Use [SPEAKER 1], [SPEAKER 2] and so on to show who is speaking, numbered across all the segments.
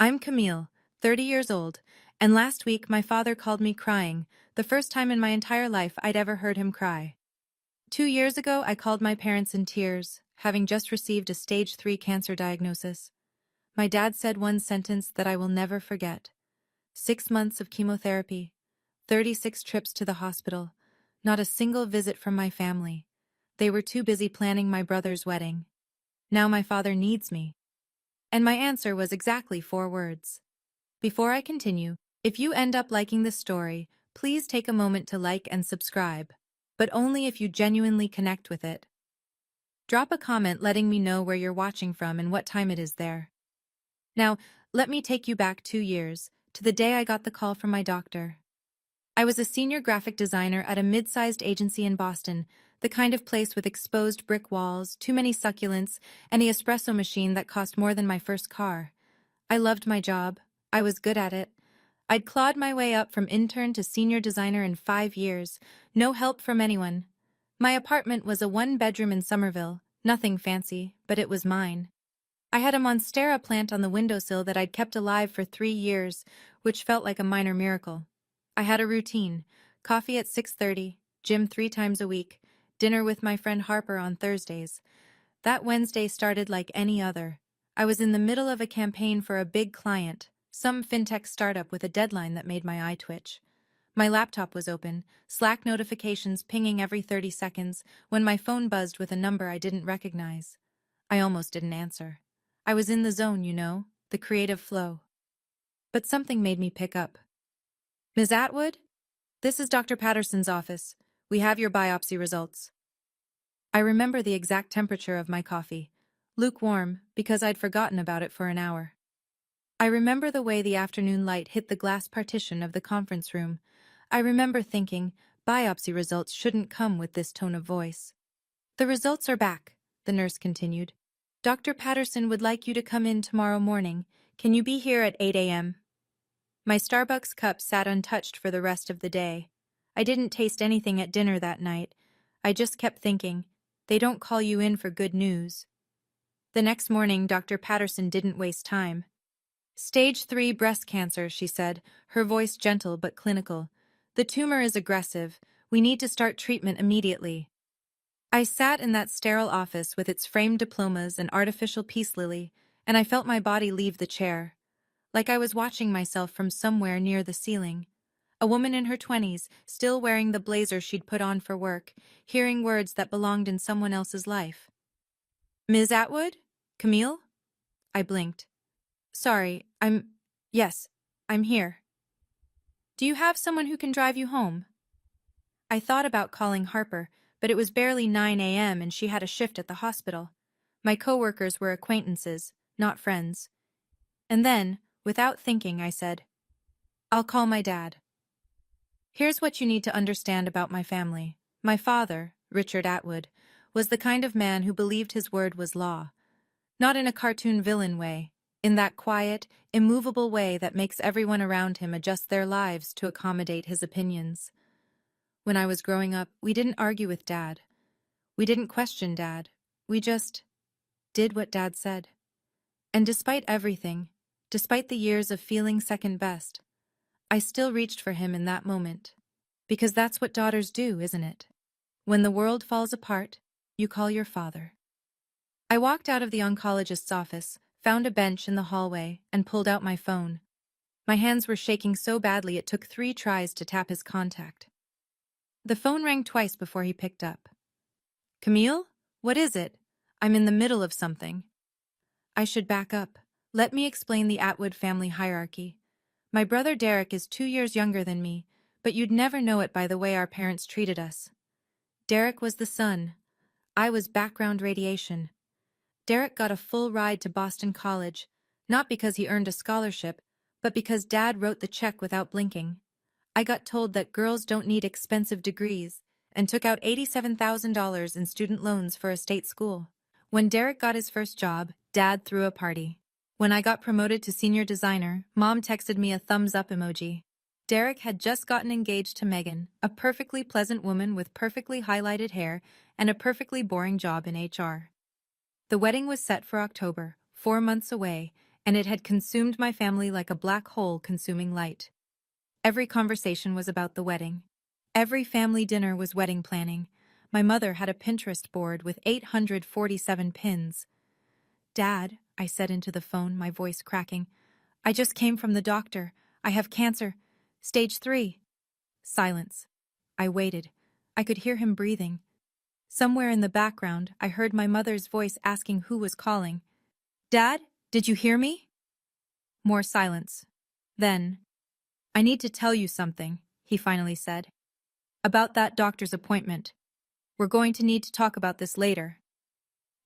[SPEAKER 1] I'm Camille, 30 years old, and last week my father called me crying, the first time in my entire life I'd ever heard him cry. 2 years ago, I called my parents in tears, having just received a stage 3 cancer diagnosis. My dad said one sentence that I will never forget. 6 months of chemotherapy, 36 trips to the hospital, not a single visit from my family. They were too busy planning my brother's wedding. Now my father needs me. And my answer was exactly 4 words. Before I continue, if you end up liking this story, please take a moment to like and subscribe, but only if you genuinely connect with it. Drop a comment letting me know where you're watching from and what time it is there. Now, let me take you back 2 years, to the day I got the call from my doctor. I was a senior graphic designer at a mid-sized agency in Boston, the kind of place with exposed brick walls, too many succulents, and the espresso machine that cost more than my first car. I loved my job. I was good at it. I'd clawed my way up from intern to senior designer in 5 years, no help from anyone. My apartment was a one-bedroom in Somerville, nothing fancy, but it was mine. I had a monstera plant on the windowsill that I'd kept alive for 3 years, which felt like a minor miracle. I had a routine: coffee at 6:30, gym 3 times a week, dinner with my friend Harper on Thursdays. That Wednesday started like any other. I was in the middle of a campaign for a big client, some fintech startup with a deadline that made my eye twitch. My laptop was open, Slack notifications pinging every 30 seconds, when my phone buzzed with a number I didn't recognize. I almost didn't answer. I was in the zone, the creative flow. But something made me pick up. "Ms. Atwood? This is Dr. Patterson's office. We have your biopsy results." I remember the exact temperature of my coffee. Lukewarm, because I'd forgotten about it for an hour. I remember the way the afternoon light hit the glass partition of the conference room. I remember thinking, biopsy results shouldn't come with this tone of voice. "The results are back," the nurse continued. "Dr. Patterson would like you to come in tomorrow morning. Can you be here at 8 a.m.? My Starbucks cup sat untouched for the rest of the day. I didn't taste anything at dinner that night. I just kept thinking, they don't call you in for good news. The next morning, Dr. Patterson didn't waste time. "Stage 3 breast cancer," she said, her voice gentle but clinical. "The tumor is aggressive. We need to start treatment immediately." I sat in that sterile office with its framed diplomas and artificial peace lily, and I felt my body leave the chair. Like I was watching myself from somewhere near the ceiling. A woman in her 20s, still wearing the blazer she'd put on for work, hearing words that belonged in someone else's life. "Ms. Atwood? Camille?" I blinked. "Sorry, Yes, I'm here. Do you have someone who can drive you home?" I thought about calling Harper, but it was barely 9 a.m. and she had a shift at the hospital. My coworkers were acquaintances, not friends. And then, without thinking, I said, "I'll call my dad." Here's what you need to understand about my family. My father, Richard Atwood, was the kind of man who believed his word was law. Not in a cartoon villain way, in that quiet, immovable way that makes everyone around him adjust their lives to accommodate his opinions. When I was growing up, we didn't argue with Dad. We didn't question Dad. We just did what Dad said. And despite everything, despite the years of feeling second best, I still reached for him in that moment. Because that's what daughters do, isn't it? When the world falls apart, you call your father. I walked out of the oncologist's office, found a bench in the hallway, and pulled out my phone. My hands were shaking so badly it took 3 tries to tap his contact. The phone rang twice before he picked up. "Camille? What is it? I'm in the middle of something." I should back up. Let me explain the Atwood family hierarchy. My brother Derek is 2 years younger than me, but you'd never know it by the way our parents treated us. Derek was the son. I was background radiation. Derek got a full ride to Boston College, not because he earned a scholarship, but because Dad wrote the check without blinking. I got told that girls don't need expensive degrees, and took out $87,000 in student loans for a state school. When Derek got his first job, Dad threw a party. When I got promoted to senior designer, Mom texted me a thumbs-up emoji. Derek had just gotten engaged to Megan, a perfectly pleasant woman with perfectly highlighted hair and a perfectly boring job in HR. The wedding was set for October, 4 months away, and it had consumed my family like a black hole consuming light. Every conversation was about the wedding. Every family dinner was wedding planning. My mother had a Pinterest board with 847 pins. "Dad," I said into the phone, my voice cracking, "I just came from the doctor. I have cancer. Stage 3. Silence. I waited. I could hear him breathing. Somewhere in the background, I heard my mother's voice asking who was calling. "Dad, did you hear me?" More silence. Then, "I need to tell you something," he finally said. "About that doctor's appointment. We're going to need to talk about this later."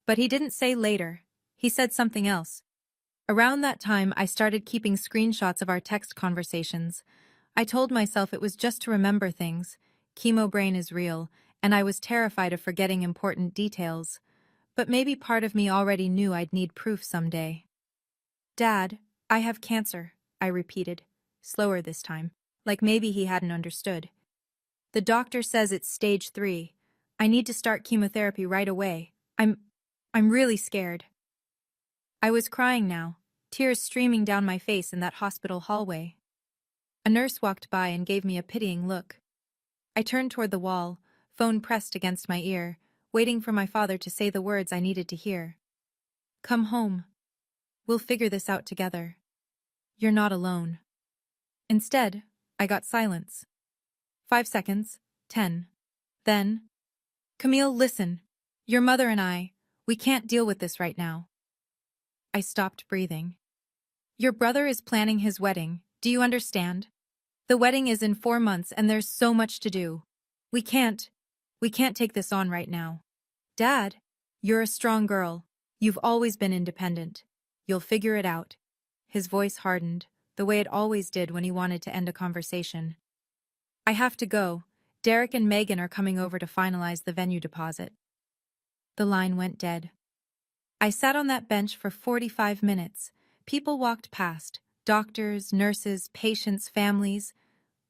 [SPEAKER 1] But he didn't say later. He said something else. Around that time, I started keeping screenshots of our text conversations. I told myself it was just to remember things. Chemo brain is real, and I was terrified of forgetting important details. But maybe part of me already knew I'd need proof someday. "Dad, I have cancer," I repeated, slower this time, like maybe he hadn't understood. "The doctor says it's stage 3. I need to start chemotherapy right away. I'm really scared." I was crying now, tears streaming down my face in that hospital hallway. A nurse walked by and gave me a pitying look. I turned toward the wall, phone pressed against my ear, waiting for my father to say the words I needed to hear. "Come home. We'll figure this out together. You're not alone." Instead, I got silence. 5 seconds, 10. Then, "Camille, listen. Your mother and we can't deal with this right now." I stopped breathing. "Your brother is planning his wedding, do you understand? The wedding is in 4 months and there's so much to do. We can't take this on right now. Dad, you're a strong girl. You've always been independent. You'll figure it out." His voice hardened, the way it always did when he wanted to end a conversation. "I have to go. Derek and Megan are coming over to finalize the venue deposit." The line went dead. I sat on that bench for 45 minutes. People walked past. Doctors, nurses, patients, families.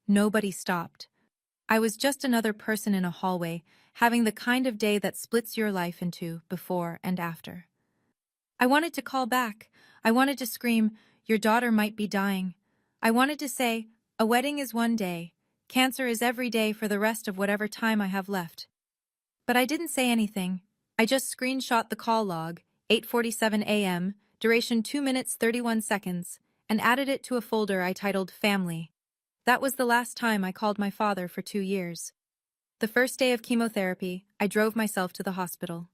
[SPEAKER 1] Nobody stopped. I was just another person in a hallway, having the kind of day that splits your life into before and after. I wanted to call back. I wanted to scream, "Your daughter might be dying." I wanted to say, "A wedding is one day. Cancer is every day for the rest of whatever time I have left." But I didn't say anything. I just screenshot the call log, 8:47 a.m., duration 2 minutes 31 seconds, and added it to a folder I titled Family. That was the last time I called my father for 2 years. The first day of chemotherapy, I drove myself to the hospital.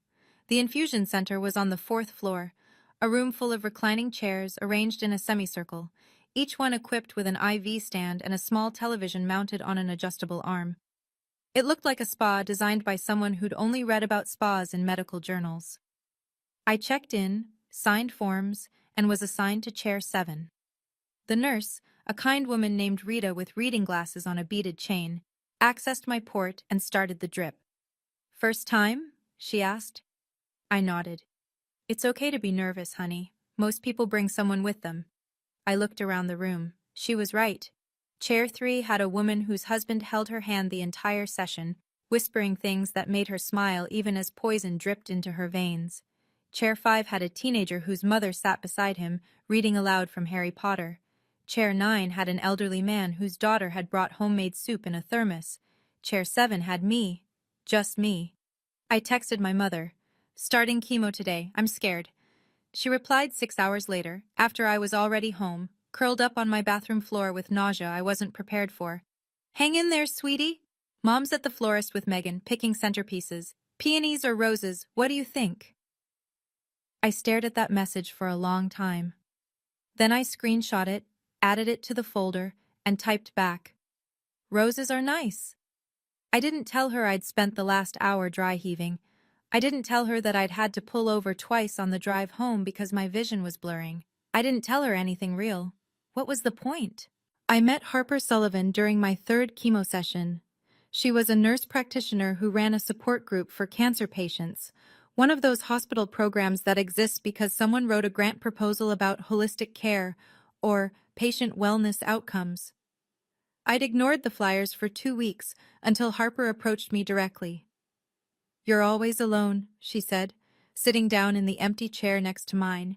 [SPEAKER 1] The infusion center was on the 4th floor, a room full of reclining chairs arranged in a semicircle, each one equipped with an IV stand and a small television mounted on an adjustable arm. It looked like a spa designed by someone who'd only read about spas in medical journals. I checked in, signed forms, and was assigned to chair 7. The nurse, a kind woman named Rita with reading glasses on a beaded chain, accessed my port and started the drip. "First time?" she asked. I nodded. "It's okay to be nervous, honey. Most people bring someone with them." I looked around the room. She was right. Chair 3 had a woman whose husband held her hand the entire session, whispering things that made her smile even as poison dripped into her veins. Chair 5 had a teenager whose mother sat beside him, reading aloud from Harry Potter. Chair 9 had an elderly man whose daughter had brought homemade soup in a thermos. Chair 7 had me. Just me. I texted my mother. "Starting chemo today, I'm scared." She replied 6 hours later, after I was already home, curled up on my bathroom floor with nausea I wasn't prepared for. "Hang in there, sweetie. Mom's at the florist with Megan, picking centerpieces. Peonies or roses, what do you think?" I stared at that message for a long time. Then I screenshot it, added it to the folder, and typed back, "Roses are nice." I didn't tell her I'd spent the last hour dry heaving. I didn't tell her that I'd had to pull over twice on the drive home because my vision was blurring. I didn't tell her anything real. What was the point? I met Harper Sullivan during my 3rd chemo session. She was a nurse practitioner who ran a support group for cancer patients, one of those hospital programs that exists because someone wrote a grant proposal about holistic care or patient wellness outcomes. I'd ignored the flyers for 2 weeks until Harper approached me directly. "You're always alone," she said, sitting down in the empty chair next to mine.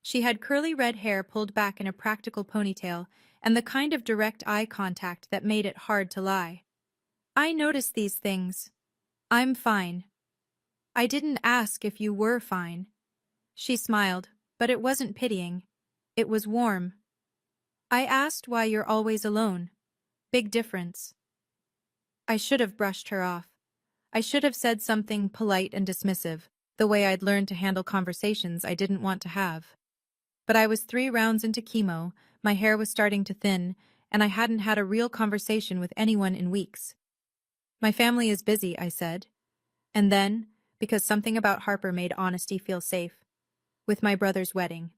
[SPEAKER 1] She had curly red hair pulled back in a practical ponytail, and the kind of direct eye contact that made it hard to lie. I noticed these things. I'm fine. I didn't ask if you were fine. She smiled, but it wasn't pitying. It was warm. I asked why you're always alone. Big difference. I should have brushed her off. I should have said something polite and dismissive, the way I'd learned to handle conversations I didn't want to have. But I was 3 rounds into chemo, my hair was starting to thin, and I hadn't had a real conversation with anyone in weeks. My family is busy, I said. And then, because something about Harper made honesty feel safe, with my brother's wedding.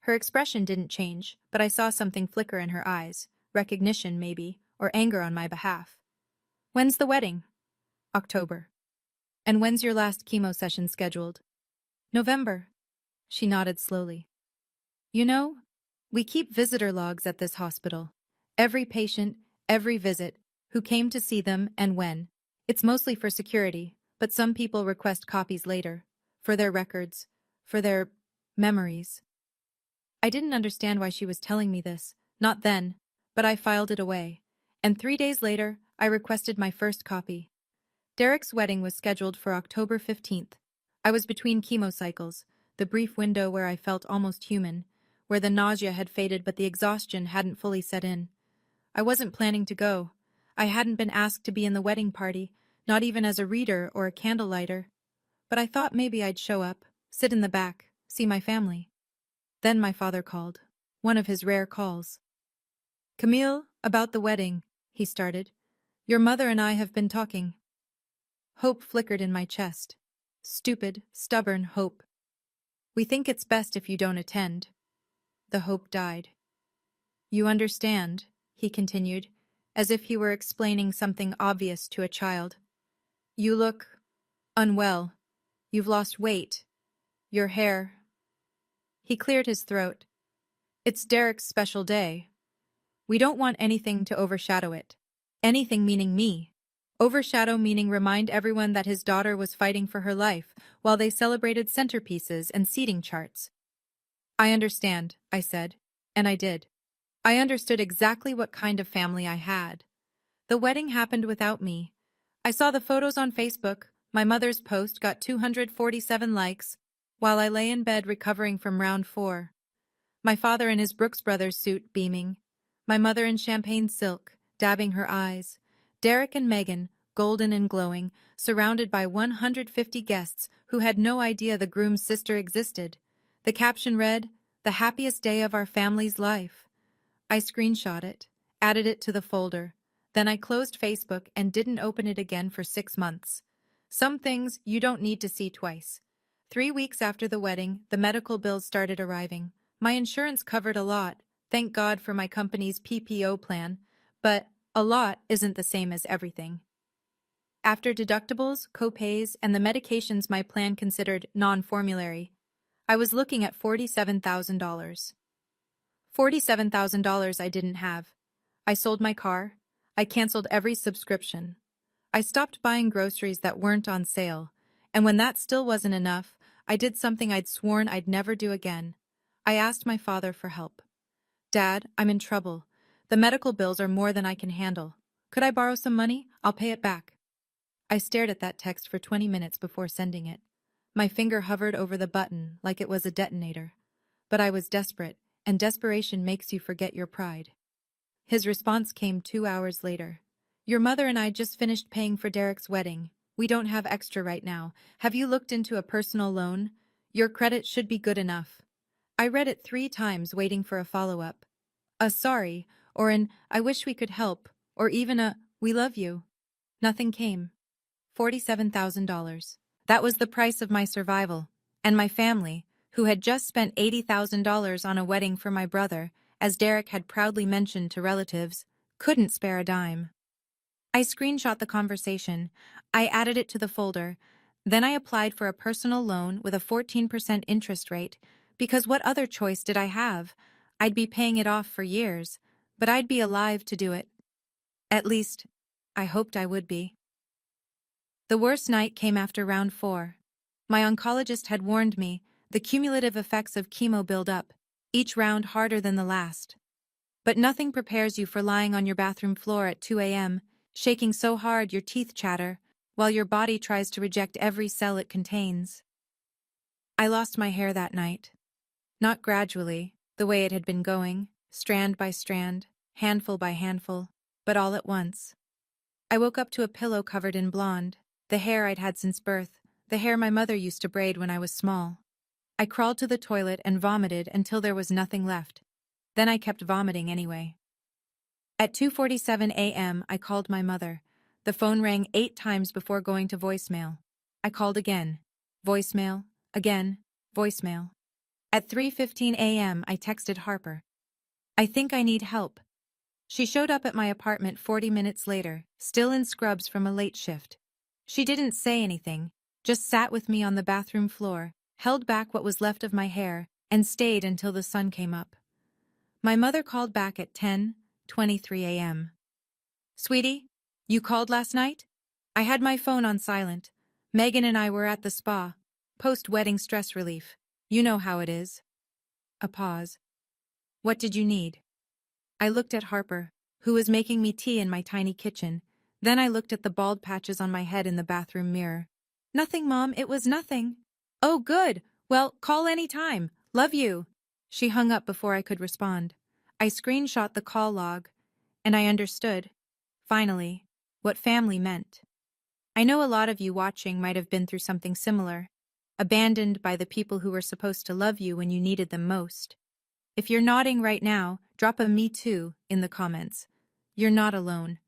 [SPEAKER 1] Her expression didn't change, but I saw something flicker in her eyes, recognition maybe, or anger on my behalf. When's the wedding? October. And when's your last chemo session scheduled? November. She nodded slowly. You know, we keep visitor logs at this hospital. Every patient, every visit, who came to see them and when. It's mostly for security, but some people request copies later, for their records, for their memories. I didn't understand why she was telling me this, not then, but I filed it away. And 3 days later, I requested my first copy. Derek's wedding was scheduled for October 15th. I was between chemo cycles, the brief window where I felt almost human, where the nausea had faded but the exhaustion hadn't fully set in. I wasn't planning to go. I hadn't been asked to be in the wedding party, not even as a reader or a candlelighter. But I thought maybe I'd show up, sit in the back, see my family. Then my father called. One of his rare calls. Camille, about the wedding, he started. Your mother and I have been talking. Hope flickered in my chest. Stupid, stubborn hope. We think it's best if you don't attend. The hope died. You understand, he continued, as if he were explaining something obvious to a child. You look unwell. You've lost weight. Your hair. He cleared his throat. It's Derek's special day. We don't want anything to overshadow it. Anything meaning me. Overshadow meaning remind everyone that his daughter was fighting for her life while they celebrated centerpieces and seating charts. I understand, I said. And I did. I understood exactly what kind of family I had. The wedding happened without me. I saw the photos on Facebook. My mother's post got 247 likes, while I lay in bed recovering from round 4. My father in his Brooks Brothers suit beaming. My mother in champagne silk, dabbing her eyes. Derek and Megan, golden and glowing, surrounded by 150 guests who had no idea the groom's sister existed. The caption read, "The happiest day of our family's life." I screenshot it, added it to the folder. Then I closed Facebook and didn't open it again for 6 months. Some things you don't need to see twice. 3 weeks after the wedding, the medical bills started arriving. My insurance covered a lot, thank God for my company's PPO plan, but a lot isn't the same as everything. After deductibles, co-pays, and the medications my plan considered non-formulary, I was looking at $47,000. $47,000 I didn't have. I sold my car. I canceled every subscription. I stopped buying groceries that weren't on sale, and when that still wasn't enough, I did something I'd sworn I'd never do again. I asked my father for help. Dad, I'm in trouble. The medical bills are more than I can handle. Could I borrow some money? I'll pay it back. I stared at that text for 20 minutes before sending it. My finger hovered over the button like it was a detonator. But I was desperate, and desperation makes you forget your pride. His response came 2 hours later. Your mother and I just finished paying for Derek's wedding. We don't have extra right now. Have you looked into a personal loan? Your credit should be good enough. I read it 3 times waiting for a follow-up. A sorry, or an I wish we could help, or even a we love you. Nothing came. $47,000. That was the price of my survival. And my family, who had just spent $80,000 on a wedding for my brother, as Derek had proudly mentioned to relatives, couldn't spare a dime. I screenshot the conversation. I added it to the folder. Then I applied for a personal loan with a 14% interest rate, because what other choice did I have? I'd be paying it off for years, but I'd be alive to do it. At least, I hoped I would be. The worst night came after round 4. My oncologist had warned me The cumulative effects of chemo build up, each round harder than the last. But nothing prepares you for lying on your bathroom floor at 2 a.m., shaking so hard your teeth chatter, while your body tries to reject every cell it contains. I lost my hair that night. Not gradually, the way it had been going, strand by strand, handful by handful, but all at once. I woke up to a pillow covered in blonde, the hair I'd had since birth, the hair my mother used to braid when I was small. I crawled to the toilet and vomited until there was nothing left. Then I kept vomiting anyway. At 2:47 a.m., I called my mother. The phone rang 8 times before going to voicemail. I called again. Voicemail. Again. Voicemail. At 3:15 a.m., I texted Harper. I think I need help. She showed up at my apartment 40 minutes later, still in scrubs from a late shift. She didn't say anything, just sat with me on the bathroom floor, held back what was left of my hair, and stayed until the sun came up. My mother called back at 10:23 a.m. Sweetie, you called last night? I had my phone on silent. Megan and I were at the spa. Post-wedding stress relief. You know how it is. A pause. What did you need? I looked at Harper, who was making me tea in my tiny kitchen. Then I looked at the bald patches on my head in the bathroom mirror. Nothing, Mom, it was nothing. Oh, good. Well, call any time. Love you. She hung up before I could respond. I screenshot the call log, and I understood, finally, what family meant. I know a lot of you watching might have been through something similar, abandoned by the people who were supposed to love you when you needed them most. If you're nodding right now, drop a "me too" in the comments. You're not alone.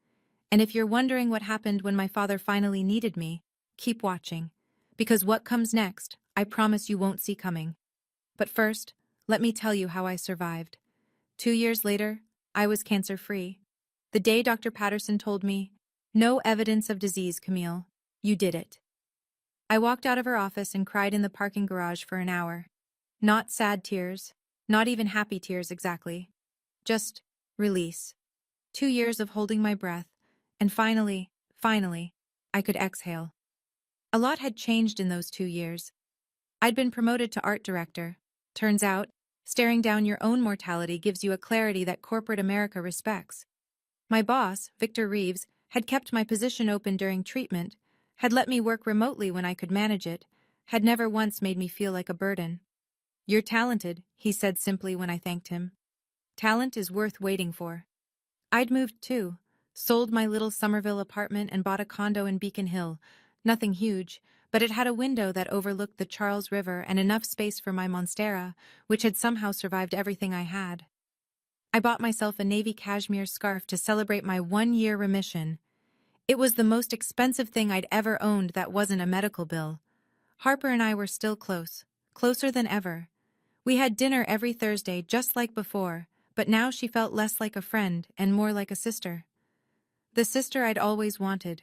[SPEAKER 1] And if you're wondering what happened when my father finally needed me, keep watching. Because what comes next, I promise you won't see coming. But first, let me tell you how I survived. 2 years later, I was cancer-free. The day Dr. Patterson told me, "No evidence of disease, Camille. You did it." I walked out of her office and cried in the parking garage for an hour. Not sad tears, not even happy tears exactly. Just release. 2 years of holding my breath, and finally, I could exhale. A lot had changed in those 2 years. I'd been promoted to art director. Turns out, staring down your own mortality gives you a clarity that corporate America respects. My boss, Victor Reeves, had kept my position open during treatment, had let me work remotely when I could manage it, had never once made me feel like a burden. "You're talented," he said simply when I thanked him. Talent is worth waiting for. I'd moved too, sold my little Somerville apartment and bought a condo in Beacon Hill. Nothing huge, but it had a window that overlooked the Charles River and enough space for my monstera, which had somehow survived everything I had. I bought myself a navy cashmere scarf to celebrate my 1-year remission. It was the most expensive thing I'd ever owned that wasn't a medical bill. Harper and I were still close, closer than ever. We had dinner every Thursday just like before, but now she felt less like a friend and more like a sister. The sister I'd always wanted.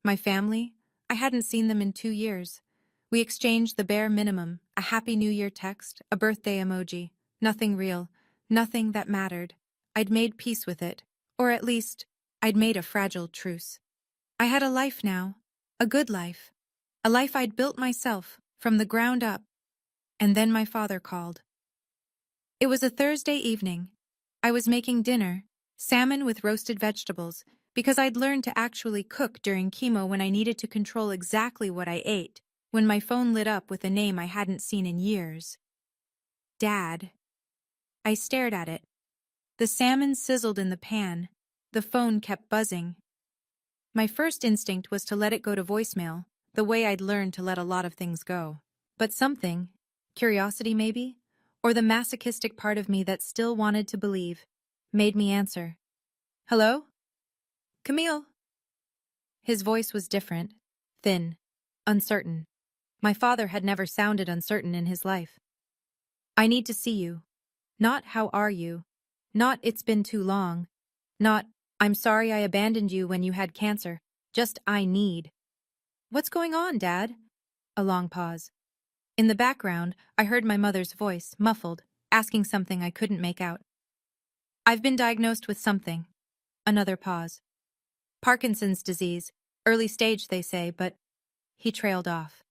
[SPEAKER 1] My family? I hadn't seen them in 2 years. We exchanged the bare minimum, a Happy New Year text, a birthday emoji. Nothing real, nothing that mattered. I'd made peace with it, or at least, I'd made a fragile truce. I had a life now, a good life, a life I'd built myself, from the ground up. And then my father called. It was a Thursday evening. I was making dinner, salmon with roasted vegetables, because I'd learned to actually cook during chemo when I needed to control exactly what I ate, when my phone lit up with a name I hadn't seen in years. Dad. I stared at it. The salmon sizzled in the pan. The phone kept buzzing. My first instinct was to let it go to voicemail, the way I'd learned to let a lot of things go. But something, curiosity maybe, or the masochistic part of me that still wanted to believe, made me answer. "Hello? Camille?" His voice was different, thin, uncertain. My father had never sounded uncertain in his life. "I need to see you. Not how are you. Not it's been too long. Not I'm sorry I abandoned you when you had cancer. Just I need." "What's going on, Dad?" A long pause. In the background, I heard my mother's voice, muffled, asking something I couldn't make out. "I've been diagnosed with something." Another pause. "Parkinson's disease. Early stage, they say, but..." He trailed off.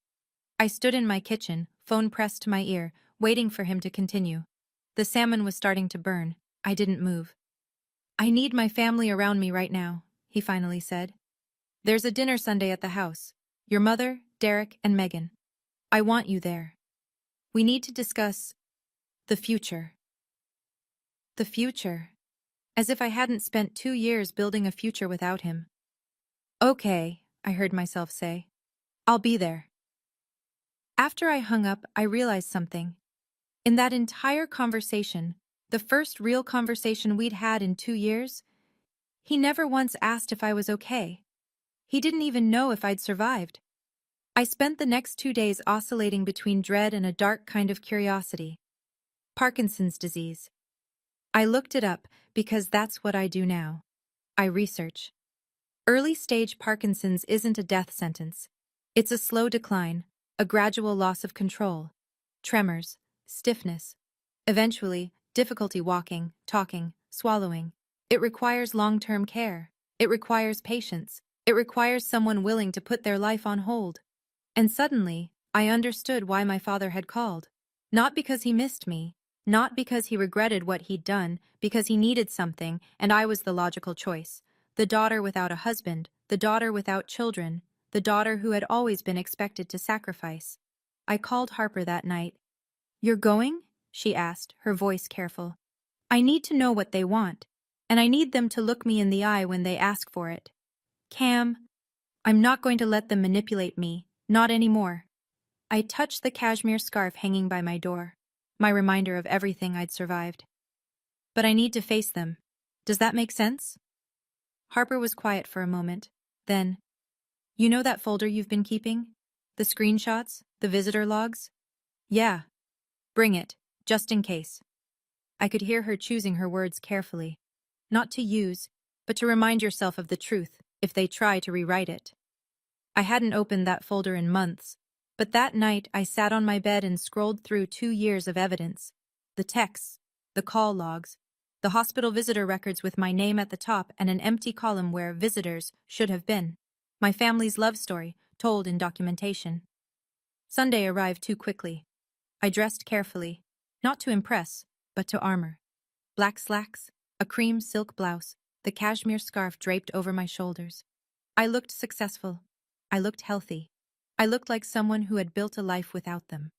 [SPEAKER 1] I stood in my kitchen, phone pressed to my ear, waiting for him to continue. The salmon was starting to burn. I didn't move. "I need my family around me right now," he finally said. "There's a dinner Sunday at the house. Your mother, Derek, and Megan. I want you there. We need to discuss the future." The future. As if I hadn't spent 2 years building a future without him. "Okay," I heard myself say. "I'll be there." After I hung up, I realized something. In that entire conversation, the first real conversation we'd had in 2 years, he never once asked if I was okay. He didn't even know if I'd survived. I spent the next 2 days oscillating between dread and a dark kind of curiosity. Parkinson's disease. I looked it up because that's what I do now. I research. Early-stage Parkinson's isn't a death sentence. It's a slow decline, a gradual loss of control. Tremors, stiffness. Eventually, difficulty walking, talking, swallowing. It requires long-term care. It requires patience. It requires someone willing to put their life on hold. And suddenly, I understood why my father had called. Not because he missed me, not because he regretted what he'd done, because he needed something, and I was the logical choice. The daughter without a husband, the daughter without children, the daughter who had always been expected to sacrifice. I called Harper that night. "You're going?" she asked, her voice careful. "I need to know what they want, and I need them to look me in the eye when they ask for it. Cam, I'm not going to let them manipulate me, not anymore." I touched the cashmere scarf hanging by my door, my reminder of everything I'd survived. "But I need to face them. Does that make sense?" Harper was quiet for a moment. Then, "You know that folder you've been keeping? The screenshots, the visitor logs?" "Yeah. Bring it, just in case." I could hear her choosing her words carefully. Not to use, but to remind yourself of the truth, if they try to rewrite it. I hadn't opened that folder in months, but that night I sat on my bed and scrolled through 2 years of evidence. The texts, the call logs, the hospital visitor records with my name at the top and an empty column where visitors should have been. My family's love story, told in documentation. Sunday arrived too quickly. I dressed carefully, not to impress, but to armor. Black slacks, a cream silk blouse, the cashmere scarf draped over my shoulders. I looked successful. I looked healthy. I looked like someone who had built a life without them.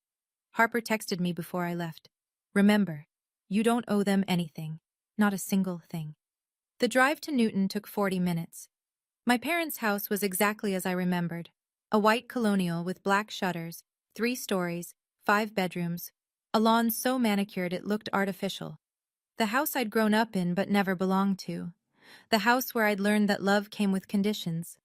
[SPEAKER 1] Harper texted me before I left. "Remember, you don't owe them anything, not a single thing." The drive to Newton took 40 minutes. My parents' house was exactly as I remembered. A white colonial with black shutters, 3 stories, 5 bedrooms, a lawn so manicured it looked artificial. The house I'd grown up in but never belonged to. The house where I'd learned that love came with conditions.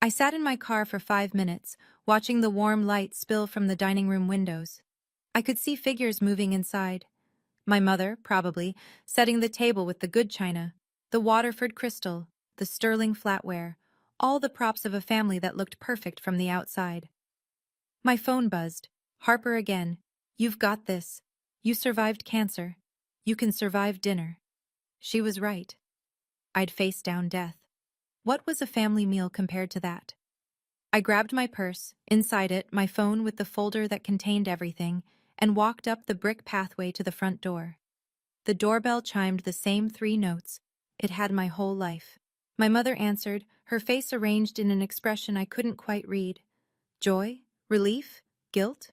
[SPEAKER 1] I sat in my car for 5 minutes, watching the warm light spill from the dining room windows. I could see figures moving inside. My mother, probably, setting the table with the good china, the Waterford crystal, the sterling flatware, all the props of a family that looked perfect from the outside. My phone buzzed. Harper again. "You've got this. You survived cancer. You can survive dinner." She was right. I'd faced down death. What was a family meal compared to that? I grabbed my purse, inside it my phone with the folder that contained everything, and walked up the brick pathway to the front door. The doorbell chimed the same 3 notes. It had my whole life. My mother answered, her face arranged in an expression I couldn't quite read. Joy? Relief? Guilt?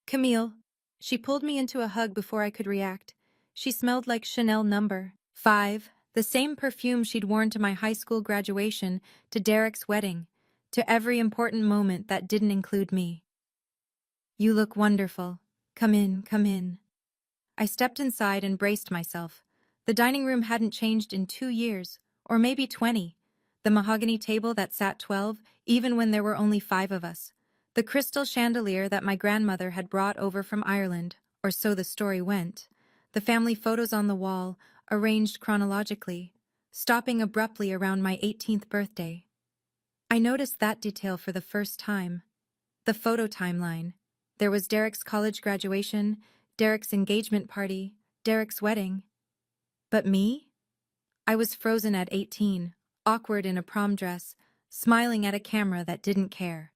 [SPEAKER 1] "Camille." She pulled me into a hug before I could react. She smelled like Chanel No. 5, the same perfume she'd worn to my high school graduation, to Derek's wedding, to every important moment that didn't include me. "You look wonderful. Come in, come in." I stepped inside and braced myself. The dining room hadn't changed in 2 years, or maybe 20. The mahogany table that sat 12, even when there were only 5 of us. The crystal chandelier that my grandmother had brought over from Ireland, or so the story went. The family photos on the wall, arranged chronologically, stopping abruptly around my 18th birthday. I noticed that detail for the first time. The photo timeline. There was Derek's college graduation, Derek's engagement party, Derek's wedding. But me? I was frozen at 18, awkward in a prom dress, smiling at a camera that didn't care.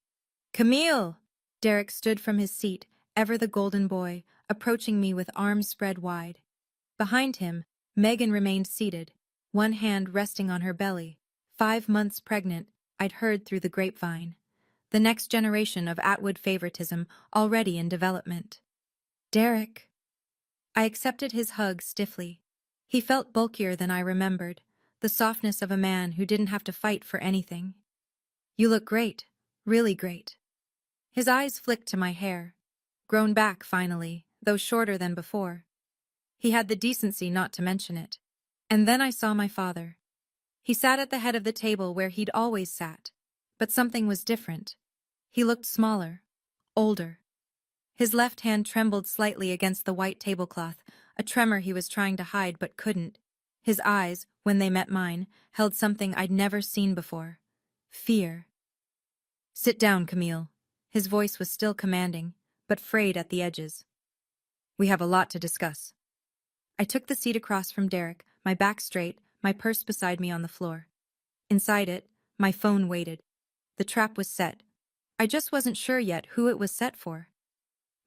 [SPEAKER 1] "Camille!" Derek stood from his seat, ever the golden boy, approaching me with arms spread wide. Behind him, Megan remained seated, one hand resting on her belly. 5 months pregnant, I'd heard through the grapevine. The next generation of Atwood favoritism already in development. Derek. I accepted his hug stiffly. He felt bulkier than I remembered, the softness of a man who didn't have to fight for anything. You look great, really great. His eyes flicked to my hair. Grown back finally, though shorter than before. He had the decency not to mention it. And then I saw my father. He sat at the head of the table where he'd always sat. But something was different. He looked smaller, older. His left hand trembled slightly against the white tablecloth, a tremor he was trying to hide but couldn't. His eyes, when they met mine, held something I'd never seen before. Fear. Sit down, Camille. His voice was still commanding, but frayed at the edges. We have a lot to discuss. I took the seat across from Derek, my back straight, my purse beside me on the floor. Inside it, my phone waited. The trap was set. I just wasn't sure yet who it was set for.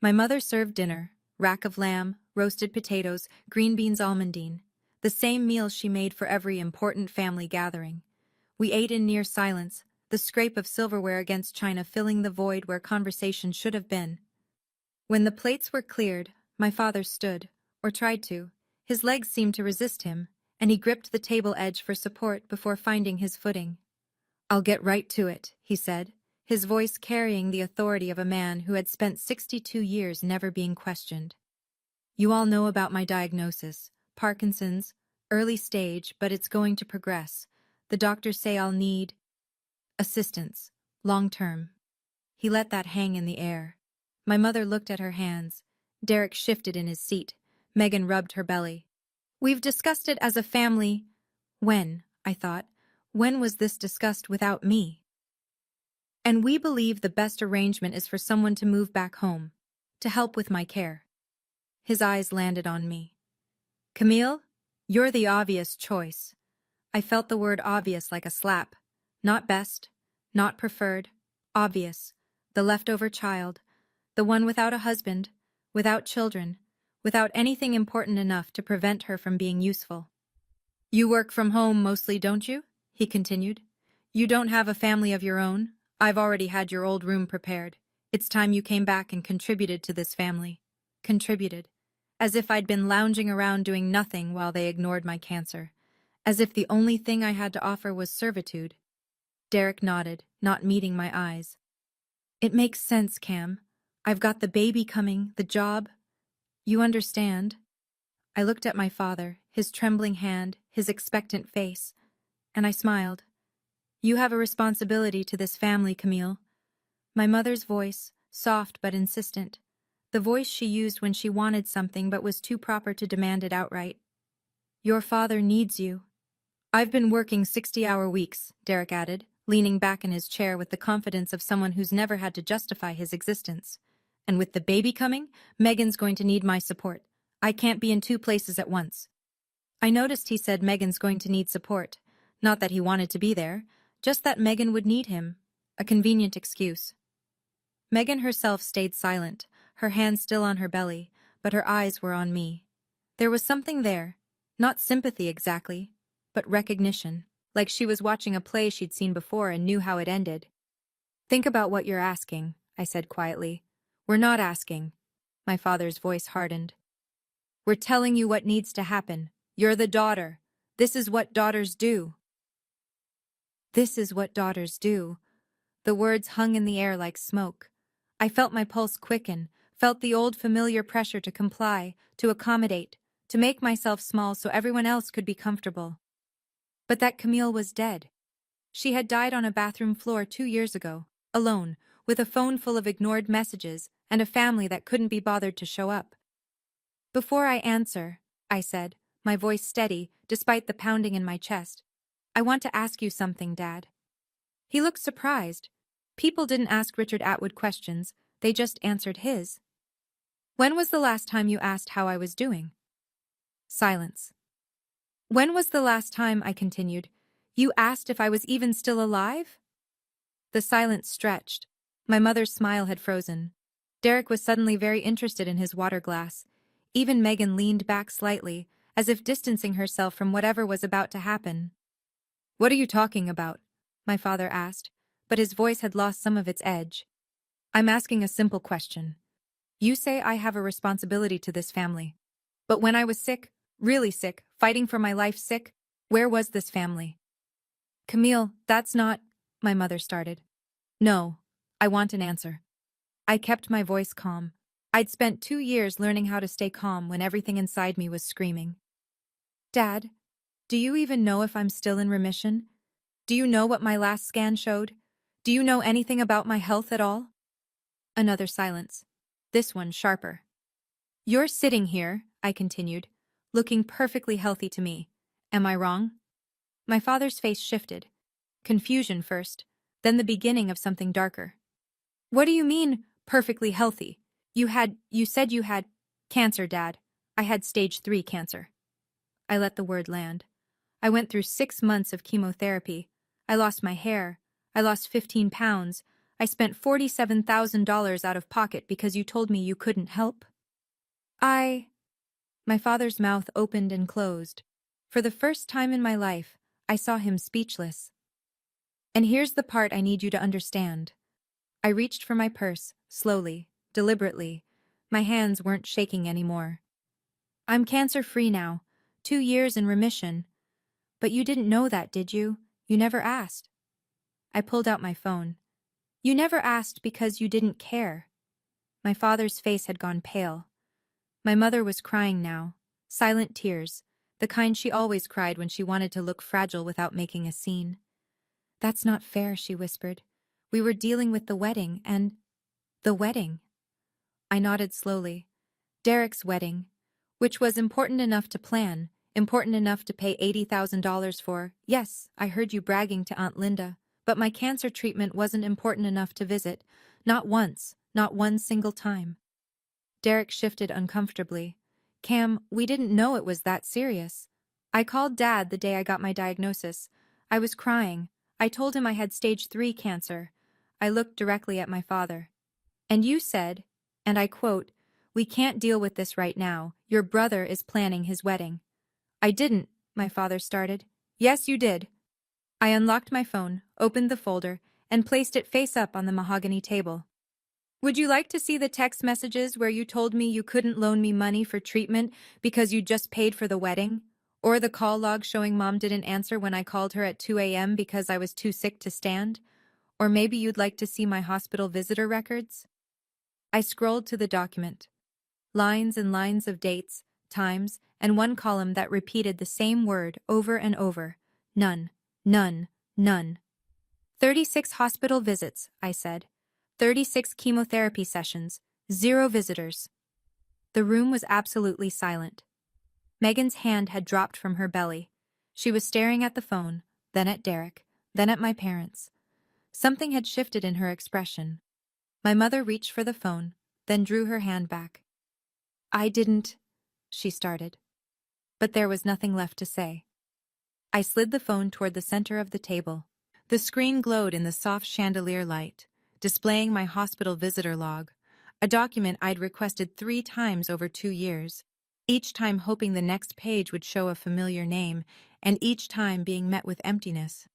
[SPEAKER 1] My mother served dinner, rack of lamb, roasted potatoes, green beans almondine, the same meal she made for every important family gathering. We ate in near silence, the scrape of silverware against china filling the void where conversation should have been. When the plates were cleared, my father stood, or tried to. His legs seemed to resist him, and he gripped the table edge for support before finding his footing. I'll get right to it, he said, his voice carrying the authority of a man who had spent 62 years never being questioned. You all know about my diagnosis, Parkinson's, early stage, but it's going to progress. The doctors say I'll need assistance, long term. He let that hang in the air. My mother looked at her hands. Derek shifted in his seat. Megan rubbed her belly. We've discussed it as a family. When, I thought, when was this discussed without me? And we believe the best arrangement is for someone to move back home, to help with my care. His eyes landed on me. Camille, you're the obvious choice. I felt the word obvious like a slap. Not best, not preferred, obvious. The leftover child, the one without a husband, without children, without anything important enough to prevent her from being useful. You work from home mostly, don't you? He continued. You don't have a family of your own? I've already had your old room prepared. It's time you came back and contributed to this family. Contributed. As if I'd been lounging around doing nothing while they ignored my cancer. As if the only thing I had to offer was servitude. Derek nodded, not meeting my eyes. It makes sense, Cam. I've got the baby coming, the job. You understand? I looked at my father, his trembling hand, his expectant face, and I smiled. You have a responsibility to this family, Camille. My mother's voice, soft but insistent. The voice she used when she wanted something but was too proper to demand it outright. Your father needs you. I've been working 60-hour weeks, Derek added, leaning back in his chair with the confidence of someone who's never had to justify his existence. And with the baby coming, Megan's going to need my support. I can't be in two places at once. I noticed he said Megan's going to need support. Not that he wanted to be there, just that Megan would need him. A convenient excuse. Megan herself stayed silent, her hand still on her belly, but her eyes were on me. There was something there, not sympathy exactly, but recognition, like she was watching a play she'd seen before and knew how it ended. Think about what you're asking, I said quietly. We're not asking. My father's voice hardened. We're telling you what needs to happen. You're the daughter. This is what daughters do. This is what daughters do. The words hung in the air like smoke. I felt my pulse quicken, felt the old familiar pressure to comply, to accommodate, to make myself small so everyone else could be comfortable. But that Camille was dead. She had died on a bathroom floor 2 years ago, alone, with a phone full of ignored messages and a family that couldn't be bothered to show up. Before I answer, I said, my voice steady, despite the pounding in my chest, I want to ask you something, Dad. He looked surprised. People didn't ask Richard Atwood questions, they just answered his. When was the last time you asked how I was doing? Silence. When was the last time, I continued, you asked if I was even still alive? The silence stretched. My mother's smile had frozen. Derek was suddenly very interested in his water glass. Even Megan leaned back slightly, as if distancing herself from whatever was about to happen. "What are you talking about?" my father asked, but his voice had lost some of its edge. "I'm asking a simple question. You say I have a responsibility to this family. But when I was sick, really sick, fighting for my life sick, where was this family?" "Camille, that's not—" my mother started. "No, I want an answer." I kept my voice calm. I'd spent 2 years learning how to stay calm when everything inside me was screaming. "Dad, do you even know if I'm still in remission? Do you know what my last scan showed? Do you know anything about my health at all?" Another silence. This one sharper. "You're sitting here," I continued, "looking perfectly healthy to me. Am I wrong?" My father's face shifted. Confusion first, then the beginning of something darker. "What do you mean, perfectly healthy? You said you had cancer, Dad. I had stage 3 cancer." I let the word land. I went through 6 months of chemotherapy. I lost my hair. I lost 15 pounds. I spent $47,000 out of pocket because you told me you couldn't help. My father's mouth opened and closed. For the first time in my life, I saw him speechless. "And here's the part I need you to understand." I reached for my purse, slowly, deliberately. My hands weren't shaking anymore. "I'm cancer-free now. 2 years in remission. But you didn't know that, did you? You never asked." I pulled out my phone. "You never asked because you didn't care." My father's face had gone pale. My mother was crying now. Silent tears, the kind she always cried when she wanted to look fragile without making a scene. "That's not fair," she whispered. "We were dealing with the wedding and—" "The wedding?" I nodded slowly. Derek's wedding, which was important enough to plan, important enough to pay $80,000 for. Yes, I heard you bragging to Aunt Linda, but my cancer treatment wasn't important enough to visit. Not once, not one single time. Derek shifted uncomfortably. "Cam, we didn't know it was that serious. I called Dad the day I got my diagnosis. I was crying. I told him I had stage 3 cancer." I looked directly at my father. "And you said, and I quote, 'We can't deal with this right now. Your brother is planning his wedding.'" "I didn't," my father started. "Yes, you did." I unlocked my phone, opened the folder, and placed it face up on the mahogany table. "Would you like to see the text messages where you told me you couldn't loan me money for treatment because you just paid for the wedding? Or the call log showing Mom didn't answer when I called her at 2 a.m. because I was too sick to stand? Or maybe you'd like to see my hospital visitor records?" I scrolled to the document. Lines and lines of dates, times, and one column that repeated the same word over and over. None, none, none. 36 hospital visits, I said. 36 chemotherapy sessions, 0 visitors. The room was absolutely silent. Megan's hand had dropped from her belly. She was staring at the phone, then at Derek, then at my parents. Something had shifted in her expression. My mother reached for the phone, then drew her hand back. "I didn't," she started. But there was nothing left to say. I slid the phone toward the center of the table. The screen glowed in the soft chandelier light, displaying my hospital visitor log, a document I'd requested 3 times over 2 years, each time hoping the next page would show a familiar name, and each time being met with emptiness.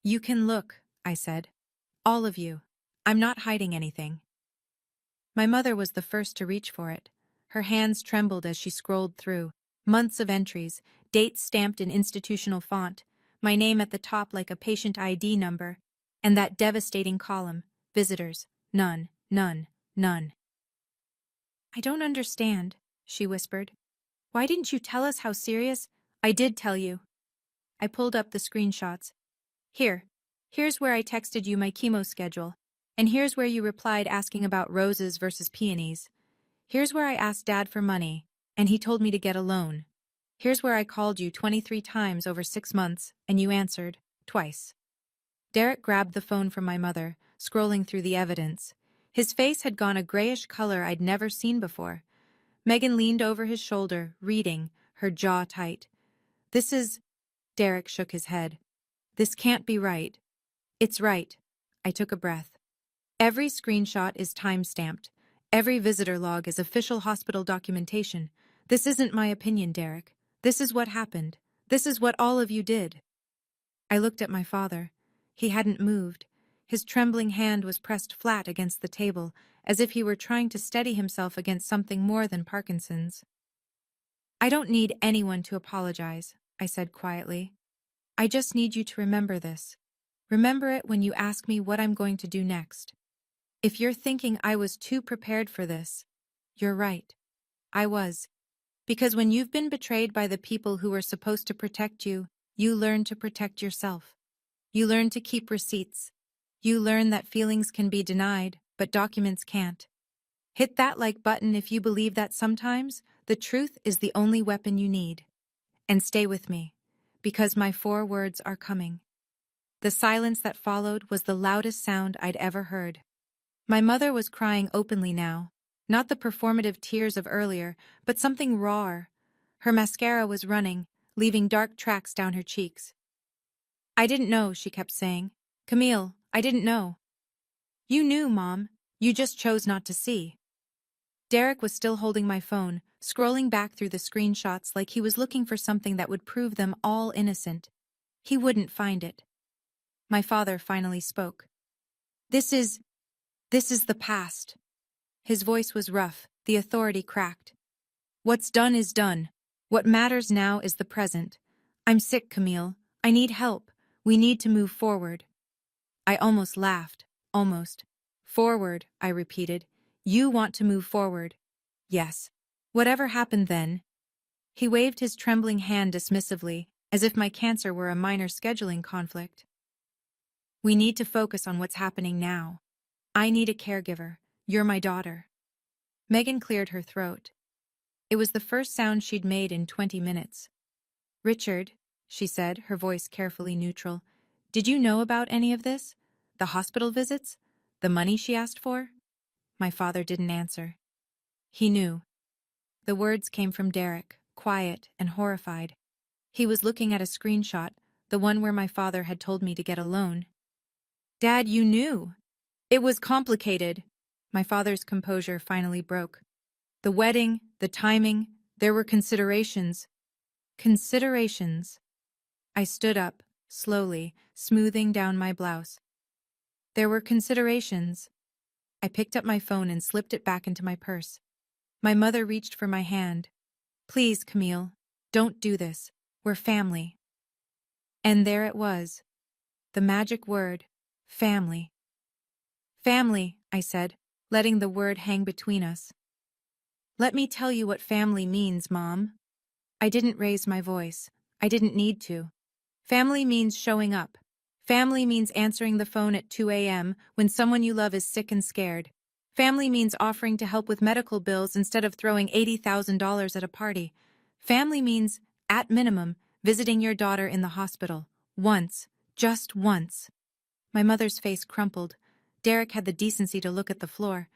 [SPEAKER 1] "You can look," I said. "All of you. I'm not hiding anything." My mother was the first to reach for it. Her hands trembled as she scrolled through. Months of entries, dates stamped in institutional font, my name at the top like a patient ID number, and that devastating column, visitors, none, none, none. "I don't understand," she whispered. "Why didn't you tell us how serious—" "I did tell you." I pulled up the screenshots. Here's where I texted you my chemo schedule, and here's where you replied asking about roses versus peonies. Here's where I asked Dad for money, and he told me to get a loan. Here's where I called you 23 times over 6 months, and you answered, twice. Derek grabbed the phone from my mother, scrolling through the evidence. His face had gone a grayish color I'd never seen before. Megan leaned over his shoulder, reading, her jaw tight. "This is—" Derek shook his head. "This can't be right." "It's right." I took a breath. "Every screenshot is time-stamped. Every visitor log is official hospital documentation. This isn't my opinion, Derek. This is what happened. This is what all of you did. I looked at my father. He hadn't moved. His trembling hand was pressed flat against the table, as if he were trying to steady himself against something more than Parkinson's. I don't need anyone to apologize, I said quietly. I just need you to remember this. Remember it when you ask me what I'm going to do next. If you're thinking I was too prepared for this, you're right. I was. Because when you've been betrayed by the people who were supposed to protect you, you learn to protect yourself. You learn to keep receipts. You learn that feelings can be denied, but documents can't. Hit that like button if you believe that sometimes the truth is the only weapon you need. And stay with me, because my 4 words are coming. The silence that followed was the loudest sound I'd ever heard. My mother was crying openly now, not the performative tears of earlier, but something rawer. Her mascara was running, leaving dark tracks down her cheeks. I didn't know, she kept saying. Camille, I didn't know. You knew, Mom. You just chose not to see. Derek was still holding my phone, scrolling back through the screenshots like he was looking for something that would prove them all innocent. He wouldn't find it. My father finally spoke. This is the past. His voice was rough, the authority cracked. What's done is done. What matters now is the present. I'm sick, Camille. I need help. We need to move forward. I almost laughed. Almost. Forward, I repeated. You want to move forward. Yes. Whatever happened then? He waved his trembling hand dismissively, as if my cancer were a minor scheduling conflict. We need to focus on what's happening now. I need a caregiver. You're my daughter. Megan cleared her throat. It was the first sound she'd made in 20 minutes. Richard, she said, her voice carefully neutral, did you know about any of this? The hospital visits? The money she asked for? My father didn't answer. He knew. The words came from Derek, quiet and horrified. He was looking at a screenshot, the one where my father had told me to get a loan. Dad, you knew. It was complicated. My father's composure finally broke. The wedding, the timing, there were considerations. Considerations. I stood up, slowly, smoothing down my blouse. There were considerations. I picked up my phone and slipped it back into my purse. My mother reached for my hand. Please, Camille, don't do this. We're family. And there it was. The magic word, family. Family, I said, letting the word hang between us. Let me tell you what family means, Mom. I didn't raise my voice. I didn't need to. Family means showing up. Family means answering the phone at 2 a.m. when someone you love is sick and scared. Family means offering to help with medical bills instead of throwing $80,000 at a party. Family means, at minimum, visiting your daughter in the hospital. Once. Just once. My mother's face crumpled. Derek had the decency to look at the floor.